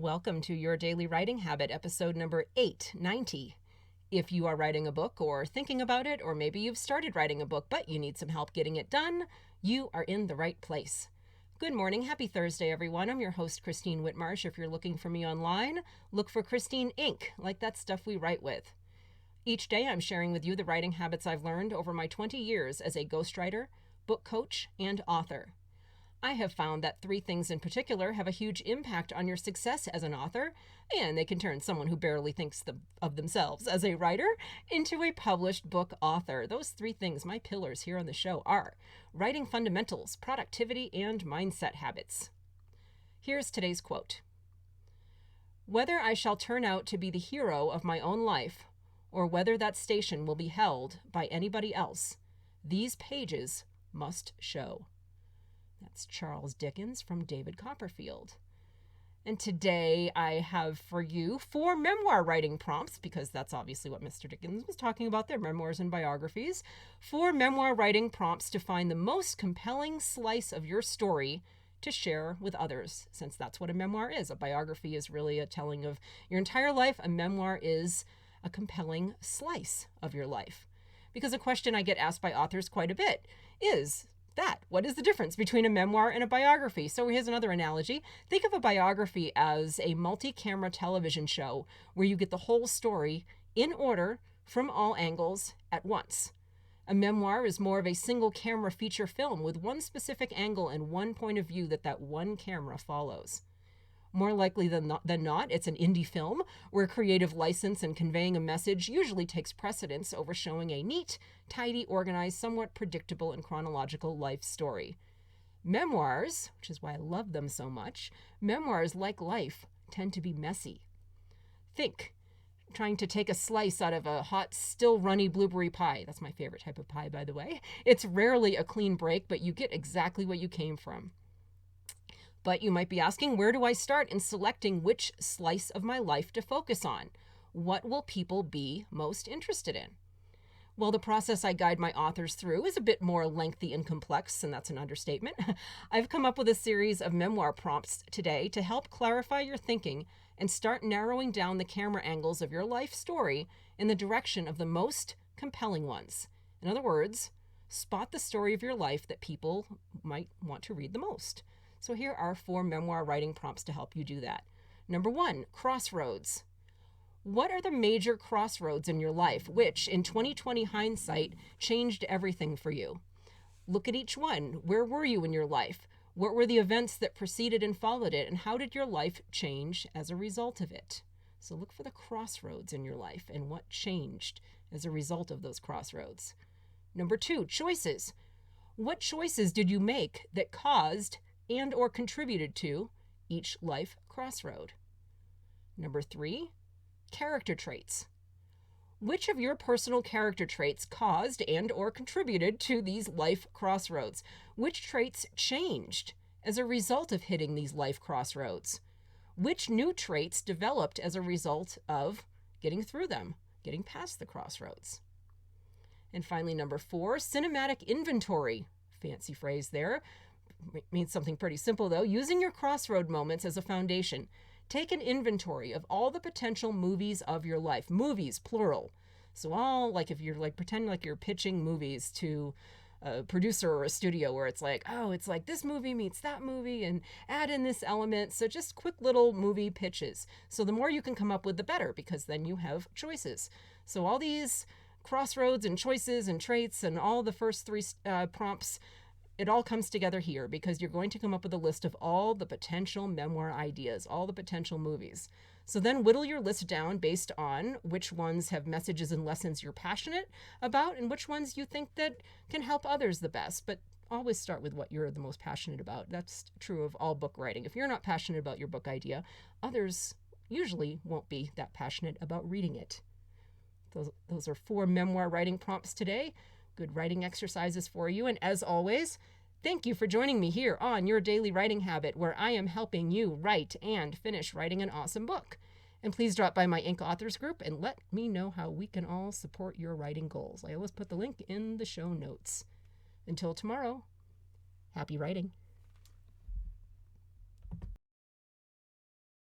Welcome to Your Daily Writing Habit, episode number 890. If you are writing a book or thinking about it, or maybe you've started writing a book but you need some help getting it done, you are in the right place. Good morning. Happy Thursday, everyone. I'm your host, Christine Whitmarsh. If you're looking for me online, look for Christine Inc., like that stuff we write with. Each day, I'm sharing with you the writing habits I've learned over my 20 years as a ghostwriter, book coach, and author. I have found that 3 things in particular have a huge impact on your success as an author, and they can turn someone who barely thinks of themselves as a writer into a published book author. Those 3 things, my pillars here on the show, are writing fundamentals, productivity, and mindset habits. Here's today's quote. Whether I shall turn out to be the hero of my own life, or whether that station will be held by anybody else, these pages must show. That's Charles Dickens from David Copperfield. And today I have for you 4 memoir writing prompts, because that's obviously what Mr. Dickens was talking about, their memoirs and biographies. 4 memoir writing prompts to find the most compelling slice of your story to share with others, since that's what a memoir is. A biography is really a telling of your entire life. A memoir is a compelling slice of your life. Because a question I get asked by authors quite a bit is, what is the difference between a memoir and a biography? So here's another analogy. Think of a biography as a multi-camera television show where you get the whole story in order from all angles at once. A memoir is more of a single camera feature film with one specific angle and one point of view that one camera follows. More likely than not, it's an indie film where creative license and conveying a message usually takes precedence over showing a neat, tidy, organized, somewhat predictable and chronological life story. Memoirs, which is why I love them so much, memoirs, like life, tend to be messy. Think, trying to take a slice out of a hot, still runny blueberry pie. That's my favorite type of pie, by the way. It's rarely a clean break, but you get exactly what you came from. But you might be asking, where do I start in selecting which slice of my life to focus on? What will people be most interested in? Well, the process I guide my authors through is a bit more lengthy and complex, and that's an understatement. I've come up with a series of memoir prompts today to help clarify your thinking and start narrowing down the camera angles of your life story in the direction of the most compelling ones. In other words, spot the story of your life that people might want to read the most. So here are 4 memoir writing prompts to help you do that. Number 1, crossroads. What are the major crossroads in your life which, in 2020 hindsight, changed everything for you? Look at each one. Where were you in your life? What were the events that preceded and followed it? And how did your life change as a result of it? So look for the crossroads in your life and what changed as a result of those crossroads. Number 2, choices. What choices did you make that caused and or contributed to each life crossroad? Number 3, character traits. Which of your personal character traits caused and or contributed to these life crossroads? Which traits changed as a result of hitting these life crossroads? Which new traits developed as a result of getting through them, getting past the crossroads? And finally, number 4, cinematic inventory. Fancy phrase there. Means something pretty simple, though. Using your crossroad moments as a foundation, take an inventory of all the potential movies of your life. Movies, plural. So if you're pretend like you're pitching movies to a producer or a studio where it's like, this movie meets that movie and add in this element. So just quick little movie pitches. So the more you can come up with, the better, because then you have choices. So all these crossroads and choices and traits and all the first 3 prompts, it all comes together here, because you're going to come up with a list of all the potential memoir ideas, all the potential movies. So then whittle your list down based on which ones have messages and lessons you're passionate about and which ones you think that can help others the best. But always start with what you're the most passionate about. That's true of all book writing. If you're not passionate about your book idea, others usually won't be that passionate about reading it. Those are 4 memoir writing prompts today. Good writing exercises for you. And as always, thank you for joining me here on Your Daily Writing Habit, where I am helping you write and finish writing an awesome book. And please drop by my Inc. Authors group and let me know how we can all support your writing goals. I always put the link in the show notes. Until tomorrow, happy writing.